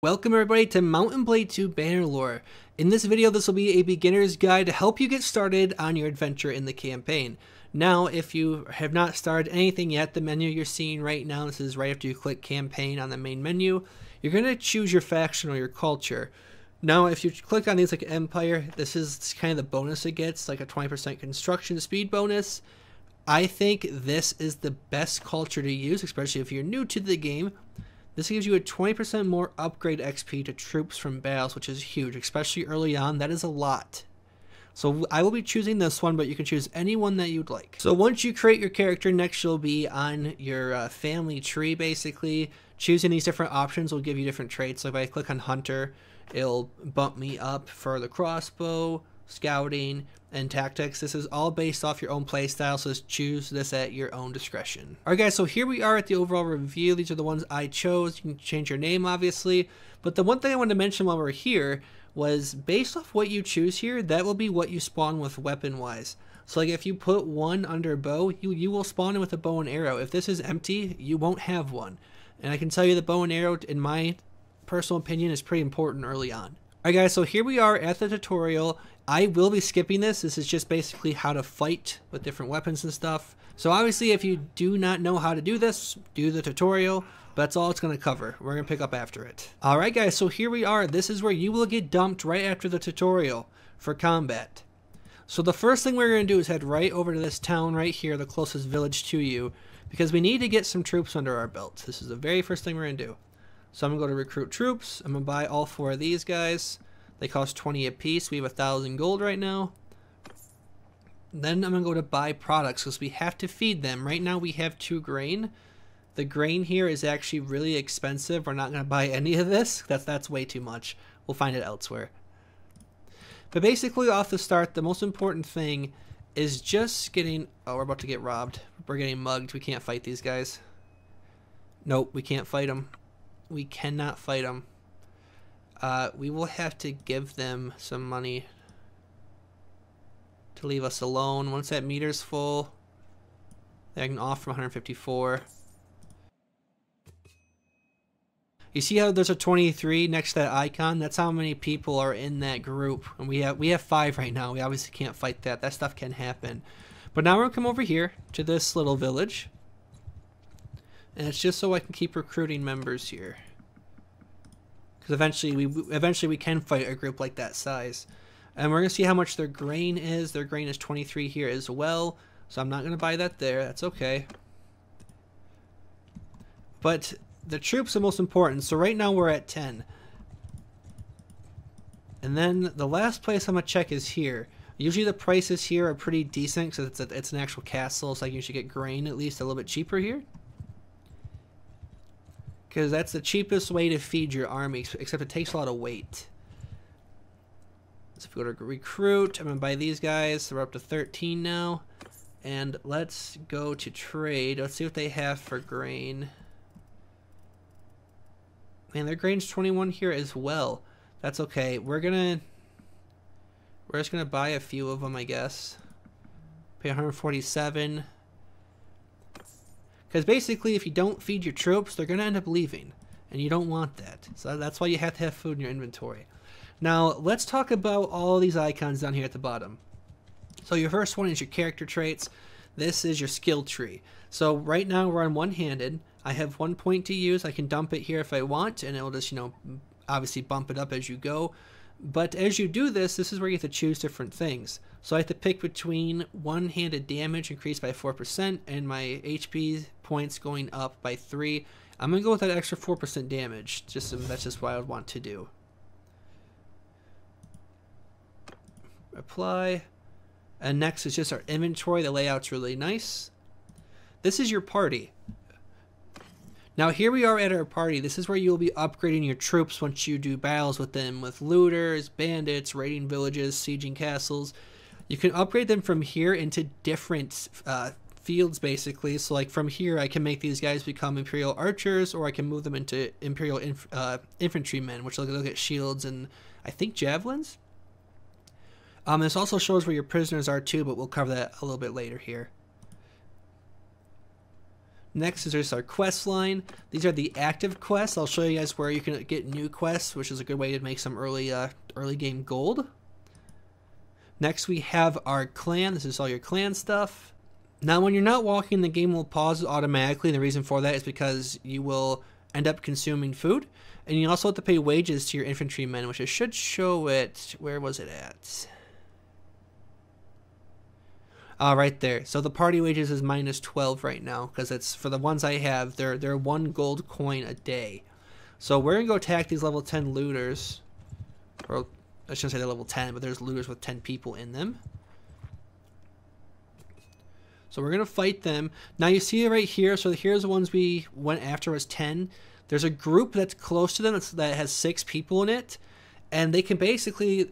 Welcome everybody to Mountain Blade 2 Bannerlord. In this video, this will be a beginner's guide to help you get started on your adventure in the campaign. Now, if you have not started anything yet, the menu you're seeing right now, this is right after you click campaign on the main menu, you're going to choose your faction or your culture. Now, if you click on these like Empire, this is kind of the bonus it gets, like a 20% construction speed bonus. I think this is the best culture to use, especially if you're new to the game. This gives you a 20% more upgrade XP to troops from battles, which is huge, especially early on. That is a lot. So I will be choosing this one, but you can choose any one that you'd like. So once you create your character, next you'll be on your family tree, basically. Choosing these different options will give you different traits. So if I click on Hunter, it'll bump me up for the crossbow, scouting, and tactics. This is all based off your own playstyle, so just choose this at your own discretion. Alright guys, so here we are at the overall review. These are the ones I chose. You can change your name obviously, but the one thing I wanted to mention while we're here was based off what you choose here, that will be what you spawn with weapon wise. So like if you put one under bow, you will spawn in with a bow and arrow. If this is empty, you won't have one. And I can tell you the bow and arrow, in my personal opinion, is pretty important early on. Alright guys, so here we are at the tutorial. I will be skipping this. This is just basically how to fight with different weapons and stuff. So obviously if you do not know how to do this, do the tutorial. But that's all it's going to cover. We're going to pick up after it. Alright guys, so here we are. This is where you will get dumped right after the tutorial for combat. So the first thing we're going to do is head right over to this town right here, the closest village to you. Because we need to get some troops under our belt. This is the very first thing we're going to do. So I'm going to go to recruit troops. I'm going to buy all 4 of these guys. They cost 20 a piece. We have 1,000 gold right now. Then I'm going to go to buy products because we have to feed them. Right now we have 2 grain. The grain here is actually really expensive. We're not going to buy any of this. That's way too much. We'll find it elsewhere. But basically off the start, the most important thing is just getting... Oh, we're about to get robbed. We're getting mugged. We can't fight these guys. Nope, we can't fight them. We cannot fight them. We will have to give them some money to leave us alone. Once that meter's full, I can offer 154. You see how there's a 23 next to that icon? That's how many people are in that group. And we have 5 right now. We obviously can't fight that. That stuff can happen. But now we're going to come over here to this little village. And it's just so I can keep recruiting members here. Because eventually we can fight a group like that size. And we're going to see how much their grain is. Their grain is 23 here as well. So I'm not going to buy that there. That's okay. But the troops are most important. So right now we're at 10. And then the last place I'm going to check is here. Usually the prices here are pretty decent because it's an actual castle. So I can usually get grain at least a little bit cheaper here. Because that's the cheapest way to feed your army, except it takes a lot of weight. So if we go to recruit, I'm going to buy these guys. We're up to 13 now. And let's go to trade. Let's see what they have for grain. Man, their grain's 21 here as well. That's okay. We're just going to buy a few of them, I guess. Pay 147. Because basically, if you don't feed your troops, they're going to end up leaving. And you don't want that. So that's why you have to have food in your inventory. Now, let's talk about all these icons down here at the bottom. So your first one is your character traits. This is your skill tree. So right now we're on one-handed. I have 1 point to use. I can dump it here if I want. And it'll just, obviously bump it up as you go. But as you do this, this is where you have to choose different things. So I have to pick between one-handed damage increased by 4% and my HP points going up by 3. I'm going to go with that extra 4% damage. That's just what I would want to do. Apply. And next is just our inventory. The layout's really nice. This is your party. Now here we are at our party. This is where you'll be upgrading your troops once you do battles with them, with looters, bandits, raiding villages, sieging castles. You can upgrade them from here into different fields basically. So like from here I can make these guys become Imperial archers, or I can move them into Imperial infantrymen, which will get shields and I think javelins. This also shows where your prisoners are too, but we'll cover that a little bit later here. Next is just our quest line. These are the active quests. I'll show you guys where you can get new quests, which is a good way to make some early game gold. Next we have our clan. This is all your clan stuff. Now when you're not walking, the game will pause automatically, and the reason for that is because you will end up consuming food. And you also have to pay wages to your infantrymen, which I should show it. Where was it at? Right there. So the party wages is -12 right now, because it's for the ones I have. They're 1 gold coin a day. So we're gonna go attack these level 10 looters, or I shouldn't say they're level 10, but there's looters with 10 people in them. So we're gonna fight them. Now you see it right here. So here's the ones we went after was 10. There's a group that's close to them that has 6 people in it, and they can basically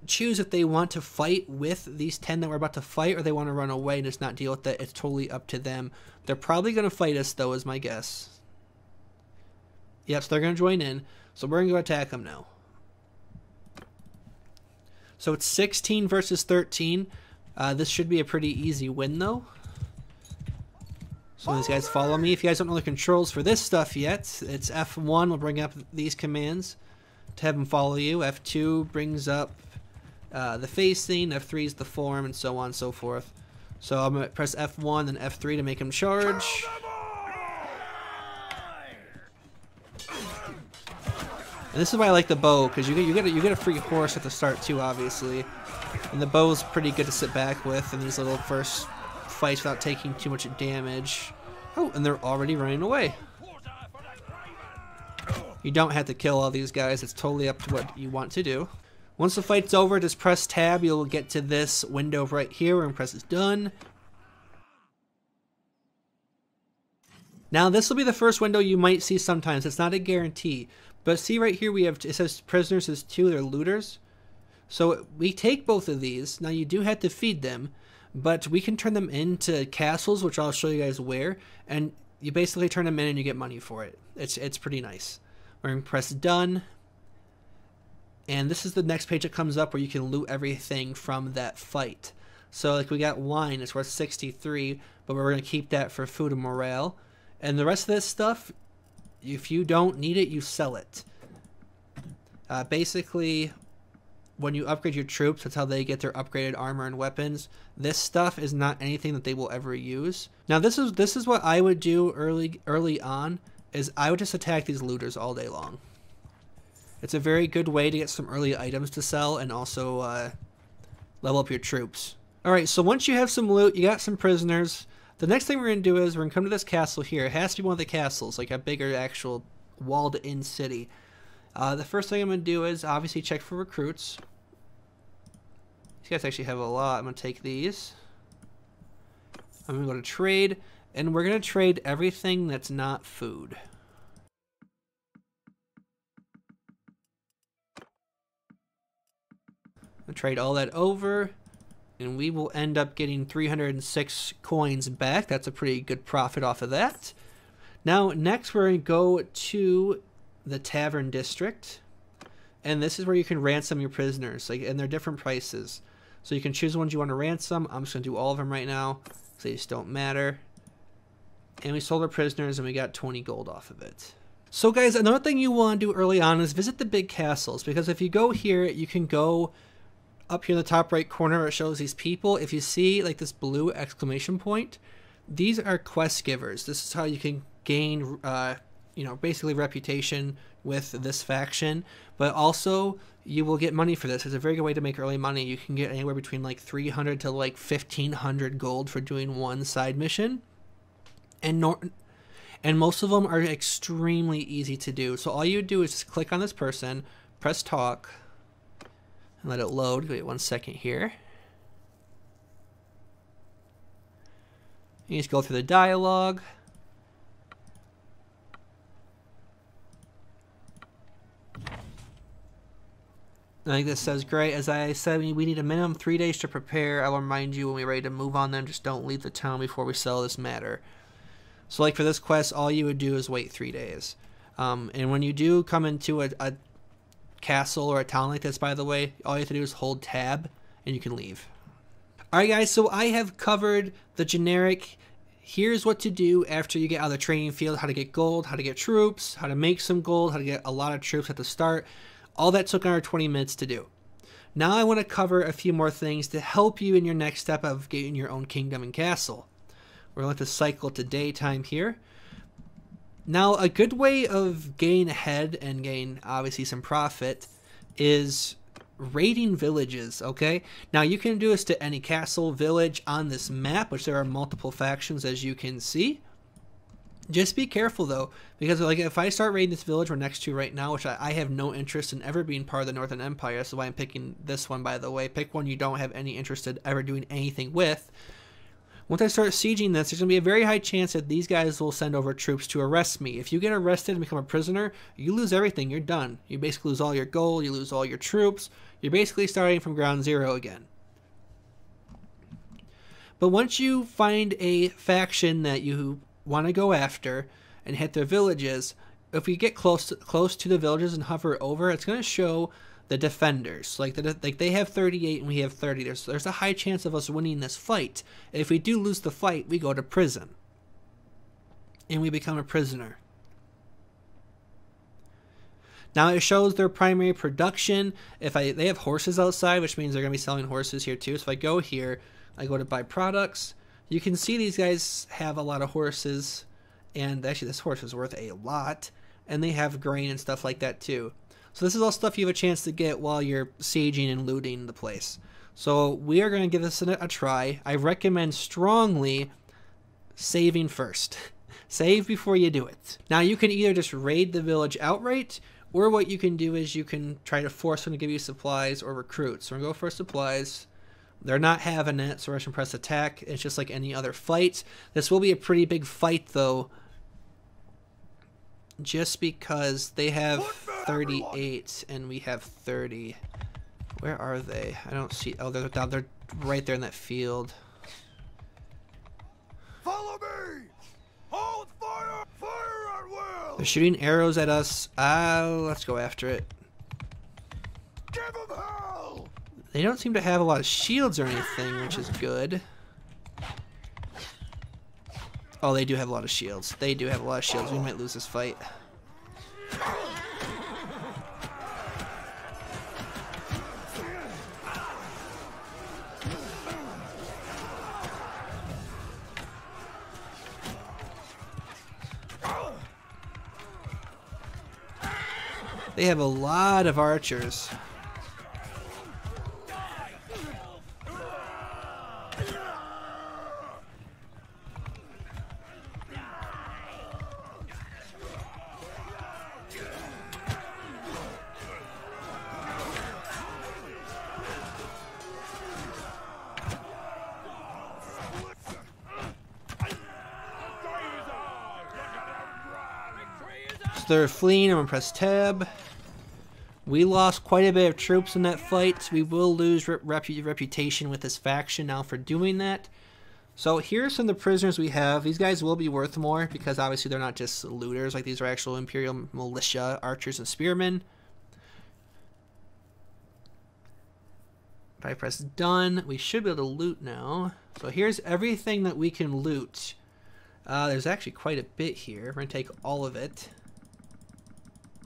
choose if they want to fight with these 10 that we're about to fight, or they want to run away and just not deal with that. It's totally up to them. They're probably going to fight us, though, is my guess. Yep, so they're going to join in. So we're going to go attack them now. So it's 16 versus 13. This should be a pretty easy win, though. So these guys follow me. If you guys don't know the controls for this stuff yet, it's F1 will bring up these commands to have them follow you. F2 brings up the facing, F3 is the form, and so on and so forth. So I'm going to press F1 and F3 to make them charge. And this is why I like the bow, because you get a free horse at the start too, obviously. And the bow's pretty good to sit back with in these little first fights without taking too much damage. Oh, and they're already running away. You don't have to kill all these guys. It's totally up to what you want to do. Once the fight's over, just press tab. You'll get to this window right here and press done. Now this will be the first window you might see sometimes. It's not a guarantee. But see right here we have, it says prisoners is 2, they're looters. So we take both of these. Now you do have to feed them, but we can turn them into castles, which I'll show you guys where. And you basically turn them in and you get money for it. It's pretty nice. We're going to press done. And this is the next page that comes up where you can loot everything from that fight. So like we got wine, it's worth 63, but we're going to keep that for food and morale. And the rest of this stuff, if you don't need it, you sell it. Basically, when you upgrade your troops, that's how they get their upgraded armor and weapons. This stuff is not anything that they will ever use. Now this is what I would do early on, is I would just attack these looters all day long. It's a very good way to get some early items to sell and also level up your troops. Alright, so once you have some loot, you got some prisoners, the next thing we're going to do is we're going to come to this castle here. It has to be one of the castles, like a bigger actual walled-in city. The first thing I'm going to do is obviously check for recruits. These guys actually have a lot. I'm going to take these. I'm going to go to trade, and we're going to trade everything that's not food. Trade all that over, and we will end up getting 306 coins back. That's a pretty good profit off of that. Now next we're going to go to the tavern district, and this is where you can ransom your prisoners, and they're different prices, so you can choose the ones you want to ransom. I'm just going to do all of them right now because they just don't matter. And we sold our prisoners and we got 20 gold off of it. So guys, another thing you want to do early on is visit the big castles, because if you go here, you can go up here in the top right corner. It shows these people. If you see like this blue exclamation point, these are quest givers. This is how you can gain you know, basically reputation with this faction, but also you will get money for this. It's a very good way to make early money. You can get anywhere between like 300 to like 1500 gold for doing one side mission, and most of them are extremely easy to do. So all you do is just click on this person, press talk, and let it load. Wait 1 second here. You just go through the dialogue. I think this says, great. As I said, we need a minimum 3 days to prepare. I will remind you when we're ready to move on then. Just don't leave the town before we sell this matter. So like for this quest, all you would do is wait 3 days. And when you do come into a castle or a town like this, by the way, all you have to do is hold tab and you can leave. Alright guys, so I have covered the generic here's what to do after you get out of the training field, how to get gold, how to get troops, how to make some gold, how to get a lot of troops at the start. All that took under 20 minutes to do. Now I want to cover a few more things to help you in your next step of getting your own kingdom and castle. We're going to cycle to daytime here. Now, a good way of getting ahead and getting, obviously, some profit is raiding villages, okay? Now, you can do this to any castle, village on this map, which there are multiple factions, as you can see. Just be careful, though, because like if I start raiding this village we're next to right now, which I have no interest in ever being part of the Northern Empire, that's why I'm picking this one, by the way. Pick one you don't have any interest in ever doing anything with. Once I start sieging this, there's going to be a very high chance that these guys will send over troops to arrest me. If you get arrested and become a prisoner, you lose everything. You're done. You basically lose all your gold. You lose all your troops. You're basically starting from ground zero again. But once you find a faction that you want to go after and hit their villages, if we get close to the villages and hover over, it's going to show the defenders. Like they have 38 and we have 30. There's a high chance of us winning this fight. If we do lose the fight, we go to prison and we become a prisoner. Now it shows their primary production. They have horses outside, which means they're going to be selling horses here too. So if I go here, I go to buy products. You can see these guys have a lot of horses, and actually this horse is worth a lot, and they have grain and stuff like that too. So this is all stuff you have a chance to get while you're sieging and looting the place. So we are going to give this a try. I recommend strongly saving first. Save before you do it. Now you can either just raid the village outright, or what you can do is you can try to force them to give you supplies or recruits. So we're going to go for supplies. They're not having it, so we're going to press attack. It's just like any other fight. This will be a pretty big fight though, just because they have 38 and we have 30. Where are they? I don't see. Oh, they're down. They're right there in that field. Follow me! Hold fire! Fire at will! They're shooting arrows at us. Let's go after it. Give them hell! They don't seem to have a lot of shields or anything, which is good. Oh, they do have a lot of shields. They do have a lot of shields. We might lose this fight. They have a lot of archers. So they're fleeing. I'm gonna press tab. We lost quite a bit of troops in that fight. We will lose reputation with this faction now for doing that. So here's some of the prisoners we have. These guys will be worth more because obviously they're not just looters. Like, these are actual Imperial militia, archers and spearmen. If I press done, we should be able to loot now. So here's everything that we can loot. There's actually quite a bit here. We're going to take all of it.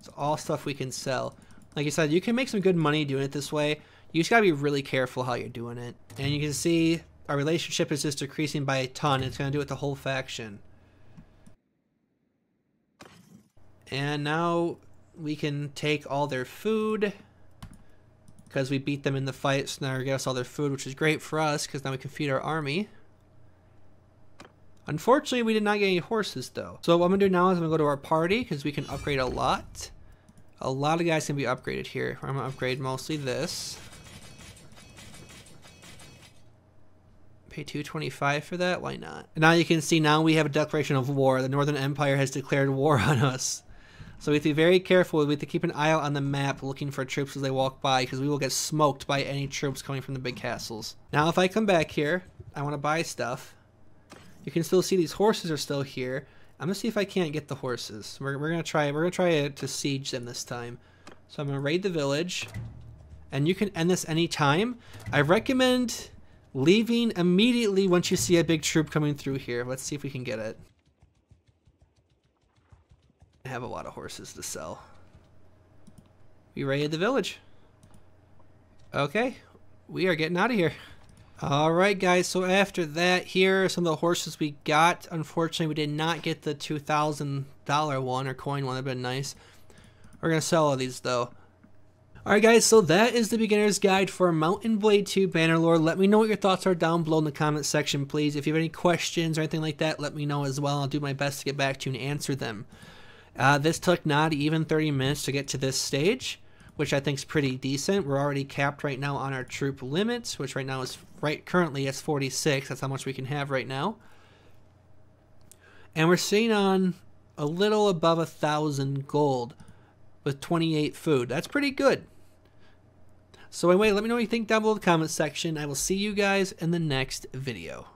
It's all stuff we can sell. Like I said, you can make some good money doing it this way. You just gotta be really careful how you're doing it. And you can see our relationship is just decreasing by a ton. It's gonna do it with the whole faction. And now we can take all their food because we beat them in the fight. So now they get us all their food, which is great for us because now we can feed our army. Unfortunately, we did not get any horses though. So what I'm gonna do now is I'm gonna go to our party because we can upgrade a lot. A lot of guys can be upgraded here. I'm gonna upgrade mostly this. Pay $225 for that? Why not? And now you can see now we have a declaration of war. The Northern Empire has declared war on us. So we have to be very careful. We have to keep an eye out on the map looking for troops as they walk by because we will get smoked by any troops coming from the big castles. Now if I come back here, I want to buy stuff. You can still see these horses are still here. I'm gonna see if I can't get the horses. We're gonna try to siege them this time. So I'm gonna raid the village, and you can end this any time. I recommend leaving immediately once you see a big troop coming through here. Let's see if we can get it. I have a lot of horses to sell. We raided the village. Okay, we are getting out of here. Alright guys, so after that, here are some of the horses we got. Unfortunately, we did not get the $2,000 one or coin one. That would have been nice. We're going to sell all these though. Alright guys, so that is the beginner's guide for Mount & Blade 2 Bannerlord. Let me know what your thoughts are down below in the comment section, please. If you have any questions or anything like that, let me know as well. I'll do my best to get back to you and answer them. This took not even 30 minutes to get to this stage, which I think is pretty decent. We're already capped right now on our troop limit, which right now is currently it's 46. That's how much we can have right now. And we're sitting on a little above 1,000 gold with 28 food. That's pretty good. So anyway, let me know what you think down below in the comment section. I will see you guys in the next video.